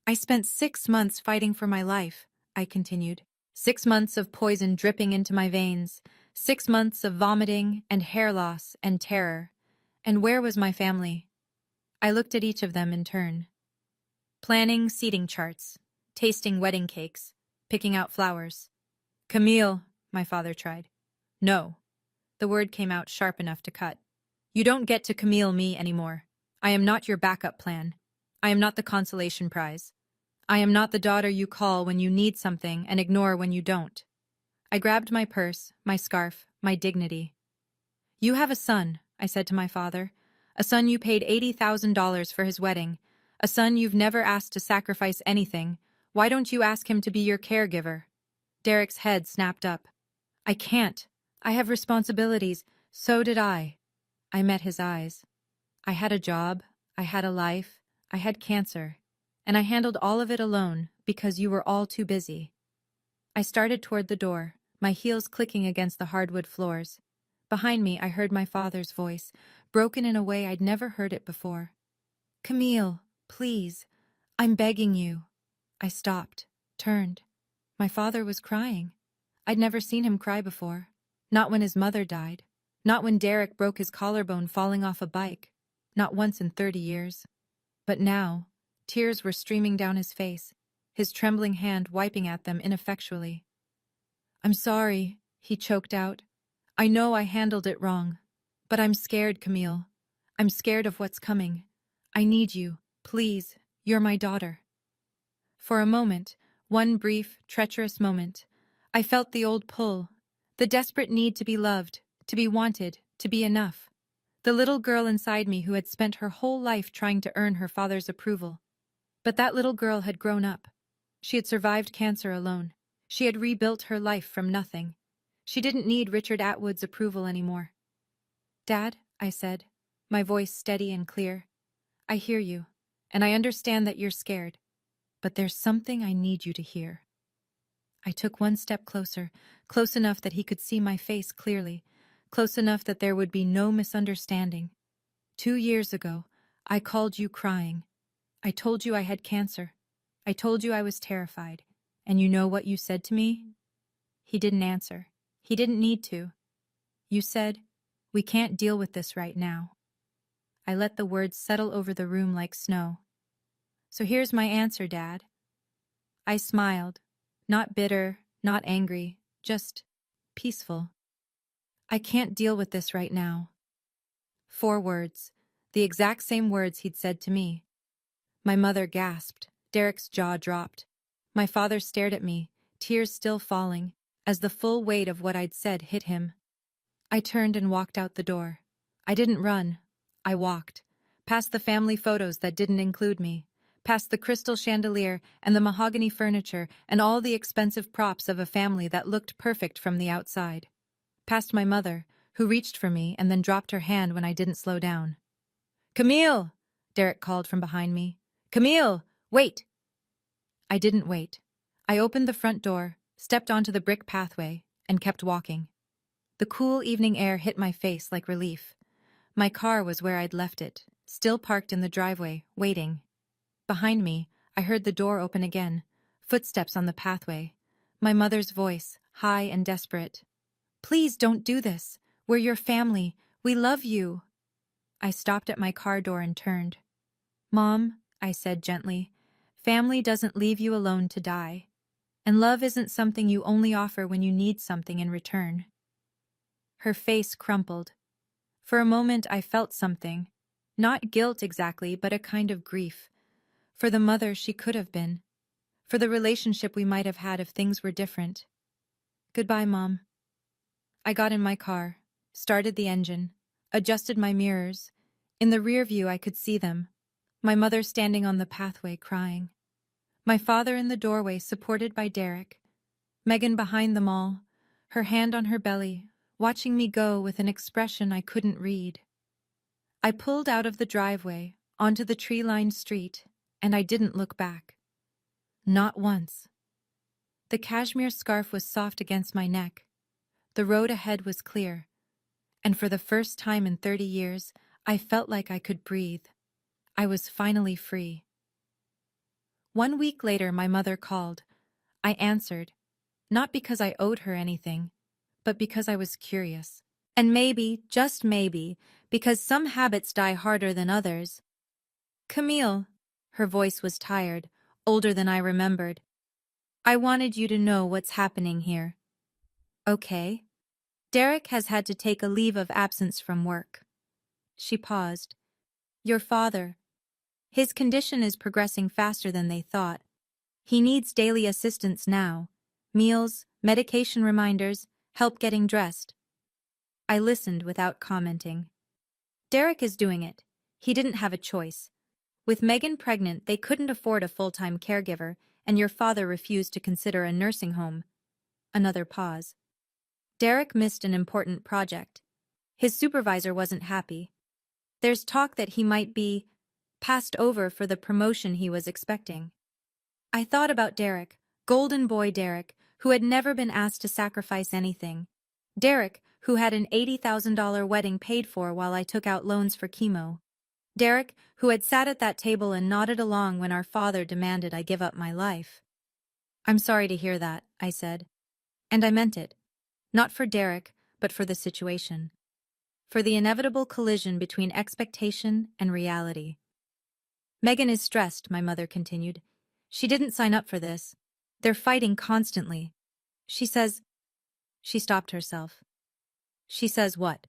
[SPEAKER 1] I spent 6 months fighting for my life, I continued. 6 months of poison dripping into my veins. 6 months of vomiting and hair loss and terror. And where was my family? I looked at each of them in turn. Planning seating charts, tasting wedding cakes, picking out flowers. Camille, my father tried. No. The word came out sharp enough to cut. You don't get to Camille me anymore. I am not your backup plan. I am not the consolation prize. I am not the daughter you call when you need something and ignore when you don't. I grabbed my purse, my scarf, my dignity. You have a son, I said to my father. A son you paid $80,000 for his wedding. A son you've never asked to sacrifice anything. Why don't you ask him to be your caregiver? Derek's head snapped up. I can't. I have responsibilities. So did I. I met his eyes. I had a job. I had a life. I had cancer. And I handled all of it alone because you were all too busy. I started toward the door, my heels clicking against the hardwood floors. Behind me, I heard my father's voice, broken in a way I'd never heard it before. Camille, please, I'm begging you. I stopped, turned. My father was crying. I'd never seen him cry before. Not when his mother died. Not when Derek broke his collarbone falling off a bike. Not once in 30 years. But now, Tears were streaming down his face, his trembling hand wiping at them ineffectually. "I'm sorry," he choked out. "I know I handled it wrong. But I'm scared, Camille. I'm scared of what's coming. I need you. Please, you're my daughter." For a moment, one brief, treacherous moment, I felt the old pull, the desperate need to be loved, to be wanted, to be enough. The little girl inside me who had spent her whole life trying to earn her father's approval. But that little girl had grown up. She had survived cancer alone. She had rebuilt her life from nothing. She didn't need Richard Atwood's approval anymore. "Dad," I said, my voice steady and clear, "I hear you, and I understand that you're scared. But there's something I need you to hear." I took one step closer, close enough that he could see my face clearly, close enough that there would be no misunderstanding. 2 years ago, I called you crying. I told you I had cancer. I told you I was terrified. And you know what you said to me? He didn't answer. He didn't need to. You said, "We can't deal with this right now." I let the words settle over the room like snow. "So here's my answer, Dad." I smiled. Not bitter, not angry, just peaceful. "I can't deal with this right now." 4 words, the exact same words he'd said to me. My mother gasped. Derek's jaw dropped. My father stared at me, tears still falling, as the full weight of what I'd said hit him. I turned and walked out the door. I didn't run. I walked. Past the family photos that didn't include me. Past the crystal chandelier and the mahogany furniture and all the expensive props of a family that looked perfect from the outside. Past my mother, who reached for me and then dropped her hand when I didn't slow down. "Camille!" Derek called from behind me. "Camille! Wait!" I didn't wait. I opened the front door, stepped onto the brick pathway, and kept walking. The cool evening air hit my face like relief. My car was where I'd left it, still parked in the driveway, waiting. Behind me, I heard the door open again, footsteps on the pathway. My mother's voice, high and desperate. "Please don't do this. We're your family. We love you." I stopped at my car door and turned. "Mom," I said gently, "family doesn't leave you alone to die. And love isn't something you only offer when you need something in return." Her face crumpled. For a moment I felt something. Not guilt exactly, but a kind of grief. For the mother she could have been. For the relationship we might have had if things were different. "Goodbye, Mom." I got in my car, started the engine, adjusted my mirrors. In the rear view I could see them. My mother standing on the pathway crying. My father in the doorway supported by Derek. Megan behind them all, her hand on her belly, watching me go with an expression I couldn't read. I pulled out of the driveway, onto the tree-lined street, and I didn't look back. Not once. The cashmere scarf was soft against my neck. The road ahead was clear. And for the first time in 30 years, I felt like I could breathe. I was finally free. 1 week later, my mother called. I answered, not because I owed her anything, but because I was curious. And maybe, just maybe, because some habits die harder than others. "Camille," her voice was tired, older than I remembered. "I wanted you to know what's happening here." "Okay." "Derek has had to take a leave of absence from work." She paused. "Your father. His condition is progressing faster than they thought. He needs daily assistance now. Meals, medication reminders, help getting dressed." I listened without commenting. "Derek is doing it. He didn't have a choice. With Megan pregnant, they couldn't afford a full-time caregiver, and your father refused to consider a nursing home." Another pause. "Derek missed an important project. His supervisor wasn't happy. There's talk that he might be passed over for the promotion he was expecting." I thought about Derek, golden boy Derek, who had never been asked to sacrifice anything. Derek, who had an $80,000 wedding paid for while I took out loans for chemo. Derek, who had sat at that table and nodded along when our father demanded I give up my life. "I'm sorry to hear that," I said. And I meant it. Not for Derek, but for the situation. For the inevitable collision between expectation and reality. Megan is stressed, my mother continued. She didn't sign up for this. They're fighting constantly. She says, she stopped herself. She says what?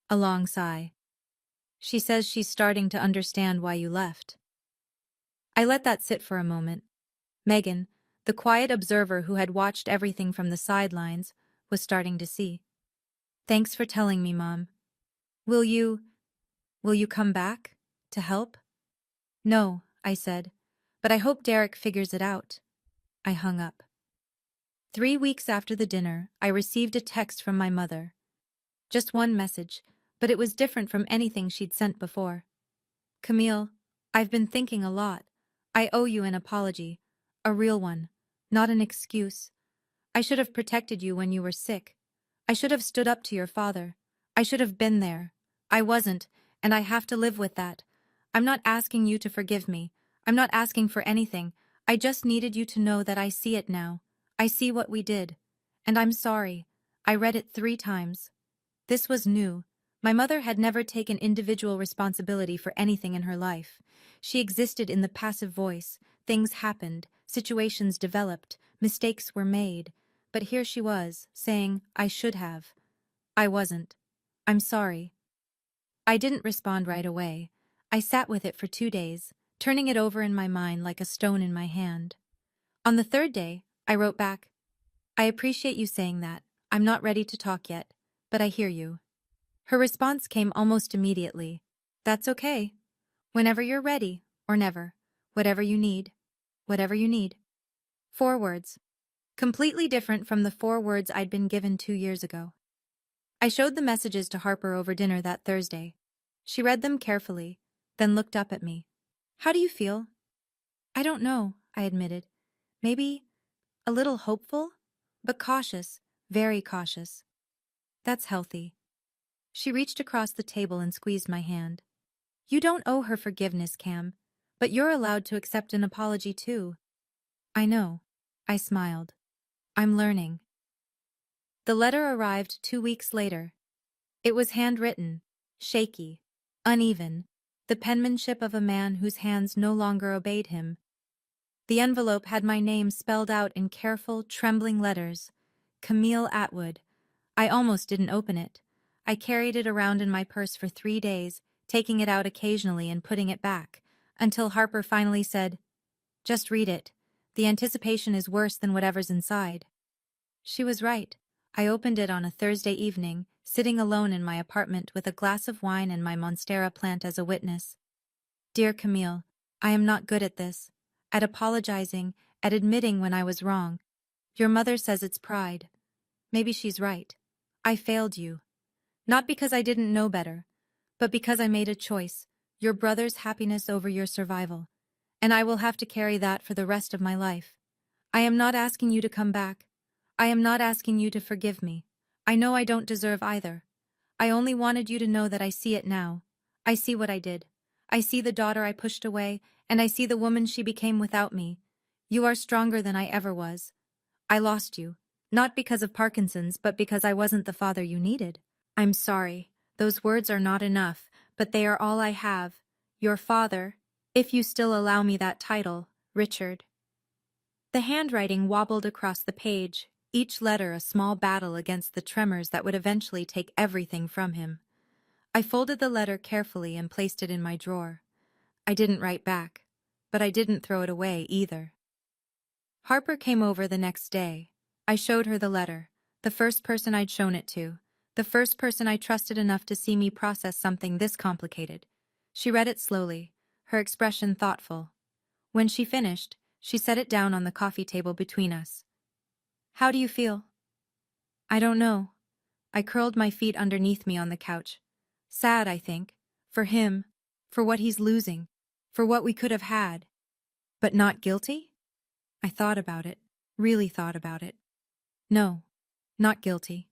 [SPEAKER 1] A long sigh. She says she's starting to understand why you left. I let that sit for a moment. Megan, the quiet observer who had watched everything from the sidelines, was starting to see. Thanks for telling me, Mom. Will you come back? To help? No, I said. But I hope Derek figures it out. I hung up. 3 weeks after the dinner, I received a text from my mother. Just one message, but it was different from anything she'd sent before. Camille, I've been thinking a lot. I owe you an apology. A real one. Not an excuse. I should have protected you when you were sick. I should have stood up to your father. I should have been there. I wasn't, and I have to live with that. I'm not asking you to forgive me. I'm not asking for anything. I just needed you to know that I see it now. I see what we did. And I'm sorry. I read it 3 times. This was new. My mother had never taken individual responsibility for anything in her life. She existed in the passive voice. Things happened, situations developed, mistakes were made. But here she was, saying, I should have. I wasn't. I'm sorry. I didn't respond right away. I sat with it for 2 days, turning it over in my mind like a stone in my hand. On the 3rd day, I wrote back, I appreciate you saying that. I'm not ready to talk yet, but I hear you. Her response came almost immediately. That's okay. Whenever you're ready, or never. Whatever you need. Whatever you need. 4 words. Completely different from the 4 words I'd been given 2 years ago. I showed the messages to Harper over dinner that Thursday. She read them carefully, then looked up at me. How do you feel? I don't know, I admitted. Maybe a little hopeful, but cautious, very cautious. That's healthy. She reached across the table and squeezed my hand. You don't owe her forgiveness, Cam, but you're allowed to accept an apology too. I know. I smiled. I'm learning. The letter arrived 2 weeks later. It was handwritten, shaky, uneven, the penmanship of a man whose hands no longer obeyed him. The envelope had my name spelled out in careful, trembling letters. Camille Atwood. I almost didn't open it. I carried it around in my purse for 3 days, taking it out occasionally and putting it back, until Harper finally said, Just read it. The anticipation is worse than whatever's inside. She was right. I opened it on a Thursday evening, sitting alone in my apartment with a glass of wine and my monstera plant as a witness. Dear Camille, I am not good at this. At apologizing, at admitting when I was wrong. Your mother says it's pride. Maybe she's right. I failed you. Not because I didn't know better, but because I made a choice, your brother's happiness over your survival. And I will have to carry that for the rest of my life. I am not asking you to come back. I am not asking you to forgive me. I know I don't deserve either. I only wanted you to know that I see it now. I see what I did. I see the daughter I pushed away, and I see the woman she became without me. You are stronger than I ever was. I lost you, not because of Parkinson's, but because I wasn't the father you needed. I'm sorry. Those words are not enough, but they are all I have. Your father, if you still allow me that title, Richard. The handwriting wobbled across the page, each letter a small battle against the tremors that would eventually take everything from him. I folded the letter carefully and placed it in my drawer. I didn't write back, but I didn't throw it away either. Harper came over the next day. I showed her the letter, the first person I'd shown it to, the first person I trusted enough to see me process something this complicated. She read it slowly, her expression thoughtful. When she finished, she set it down on the coffee table between us. How do you feel? I don't know. I curled my feet underneath me on the couch. Sad, I think. For him. For what he's losing. For what we could have had. But not guilty? I thought about it. Really thought about it. No. Not guilty.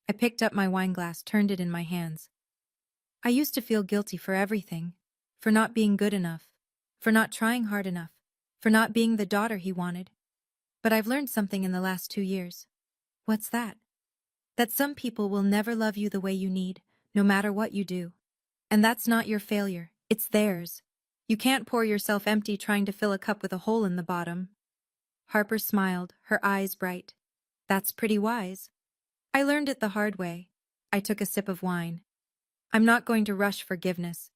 [SPEAKER 1] I picked up my wineglass, turned it in my hands. I used to feel guilty for everything. For not being good enough. For not trying hard enough. For not being the daughter he wanted. But I've learned something in the last 2 years. What's that? That some people will never love you the way you need, no matter what you do. And that's not your failure, it's theirs. You can't pour yourself empty trying to fill a cup with a hole in the bottom. Harper smiled, her eyes bright. That's pretty wise. I learned it the hard way. I took a sip of wine. I'm not going to rush forgiveness.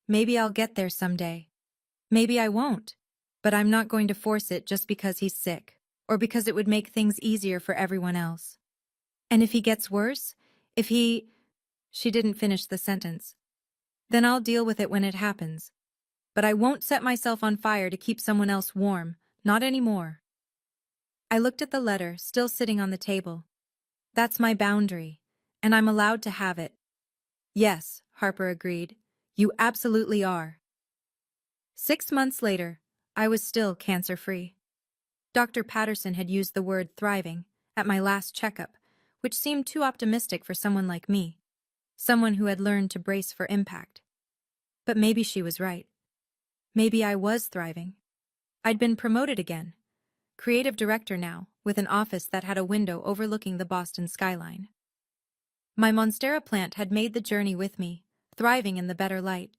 [SPEAKER 1] Maybe I'll get there someday. Maybe I won't. But I'm not going to force it just because he's sick, or because it would make things easier for everyone else. And if he gets worse? If he... She didn't finish the sentence. Then I'll deal with it when it happens. But I won't set myself on fire to keep someone else warm, not anymore. I looked at the letter, still sitting on the table. That's my boundary, and I'm allowed to have it. Yes, Harper agreed. You absolutely are. 6 months later, I was still cancer-free. Dr. Patterson had used the word thriving at my last checkup, which seemed too optimistic for someone like me, someone who had learned to brace for impact. But maybe she was right. Maybe I was thriving. I'd been promoted again. Creative director now, with an office that had a window overlooking the Boston skyline. My Monstera plant had made the journey with me, thriving in the better light.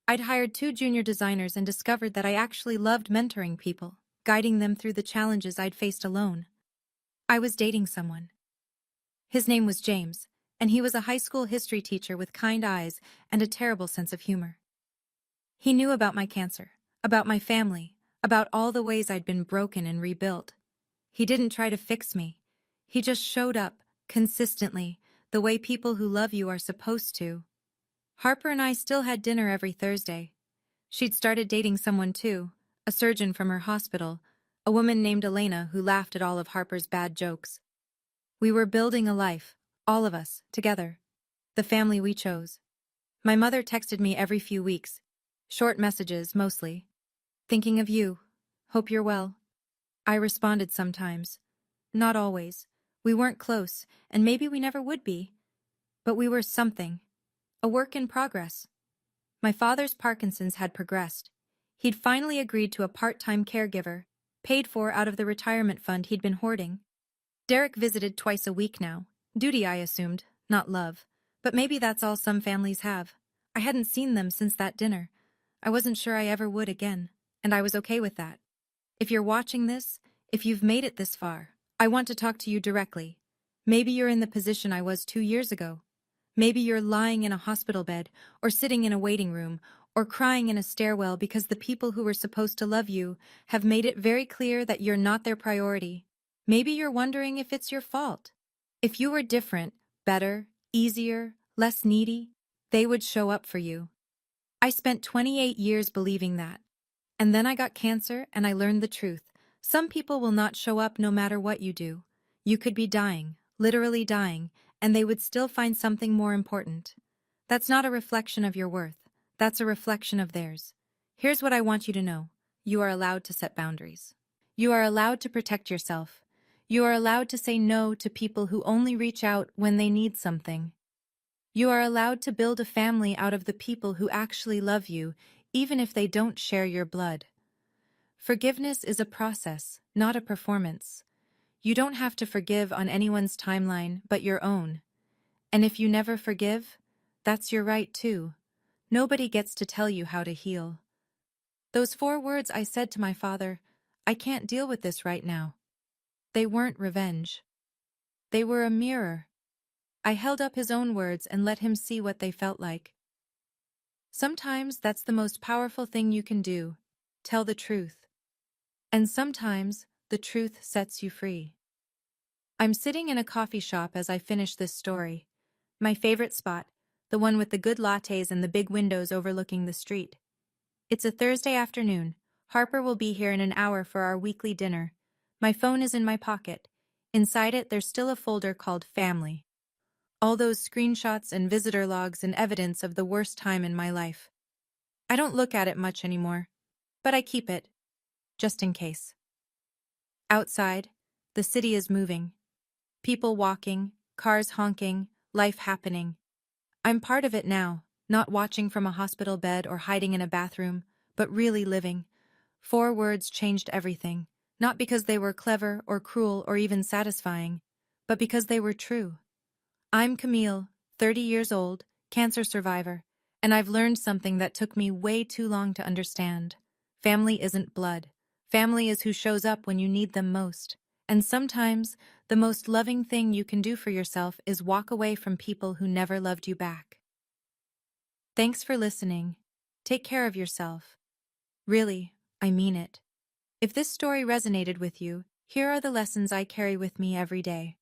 [SPEAKER 1] I'd hired 2 junior designers and discovered that I actually loved mentoring people, guiding them through the challenges I'd faced alone. I was dating someone. His name was James, and he was a high school history teacher with kind eyes and a terrible sense of humor. He knew about my cancer, about my family, about all the ways I'd been broken and rebuilt. He didn't try to fix me. He just showed up, consistently, the way people who love you are supposed to. Harper and I still had dinner every Thursday. She'd started dating someone too, a surgeon from her hospital, a woman named Elena who laughed at all of Harper's bad jokes. We were building a life, all of us, together. The family we chose. My mother texted me every few weeks. Short messages, mostly. Thinking of you. Hope you're well. I responded sometimes. Not always. We weren't close, and maybe we never would be. But we were something. A work in progress. My father's Parkinson's had progressed. He'd finally agreed to a part-time caregiver, paid for out of the retirement fund he'd been hoarding. Derek visited twice a week now. Duty, I assumed, not love. But maybe that's all some families have. I hadn't seen them since that dinner. I wasn't sure I ever would again, and I was okay with that. If you're watching this, if you've made it this far, I want to talk to you directly. Maybe you're in the position I was 2 years ago. Maybe you're lying in a hospital bed, or sitting in a waiting room, or crying in a stairwell because the people who were supposed to love you have made it very clear that you're not their priority. Maybe you're wondering if it's your fault. If you were different, better, easier, less needy, they would show up for you. I spent 28 years believing that. And then I got cancer and I learned the truth. Some people will not show up no matter what you do. You could be dying, literally dying, and they would still find something more important. That's not a reflection of your worth. That's a reflection of theirs. Here's what I want you to know. You are allowed to set boundaries. You are allowed to protect yourself. You are allowed to say no to people who only reach out when they need something. You are allowed to build a family out of the people who actually love you, even if they don't share your blood. Forgiveness is a process, not a performance. You don't have to forgive on anyone's timeline but your own. And if you never forgive, that's your right too. Nobody gets to tell you how to heal. Those 4 words I said to my father, I can't deal with this right now. They weren't revenge. They were a mirror. I held up his own words and let him see what they felt like. Sometimes that's the most powerful thing you can do. Tell the truth. And sometimes the truth sets you free. I'm sitting in a coffee shop as I finish this story. My favorite spot, the one with the good lattes and the big windows overlooking the street. It's a Thursday afternoon. Harper will be here in an hour for our weekly dinner. My phone is in my pocket. Inside it, there's still a folder called Family. All those screenshots and visitor logs and evidence of the worst time in my life. I don't look at it much anymore, but I keep it, just in case. Outside, the city is moving. People walking, cars honking, life happening. I'm part of it now, not watching from a hospital bed or hiding in a bathroom, but really living. 4 words changed everything, not because they were clever or cruel or even satisfying, but because they were true. I'm Camille, 30 years old, cancer survivor, And I've learned something that took me way too long to understand. Family isn't blood. Family is who shows up when you need them most. And sometimes, the most loving thing you can do for yourself is walk away from people who never loved you back. Thanks for listening. Take care of yourself. Really, I mean it. If this story resonated with you, here are the lessons I carry with me every day.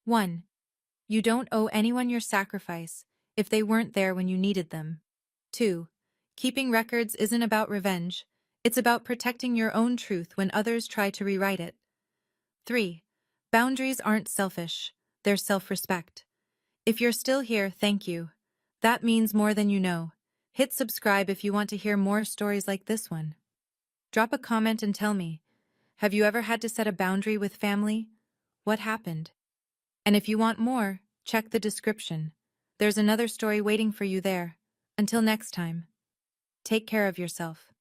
[SPEAKER 1] 1. You don't owe anyone your sacrifice if they weren't there when you needed them. 2. Keeping records isn't about revenge, it's about protecting your own truth when others try to rewrite it. 3. Boundaries aren't selfish, they're self-respect. If you're still here, thank you. That means more than you know. Hit subscribe if you want to hear more stories like this one. Drop a comment and tell me, have you ever had to set a boundary with family? What happened? And if you want more, check the description. There's another story waiting for you there. Until next time, take care of yourself.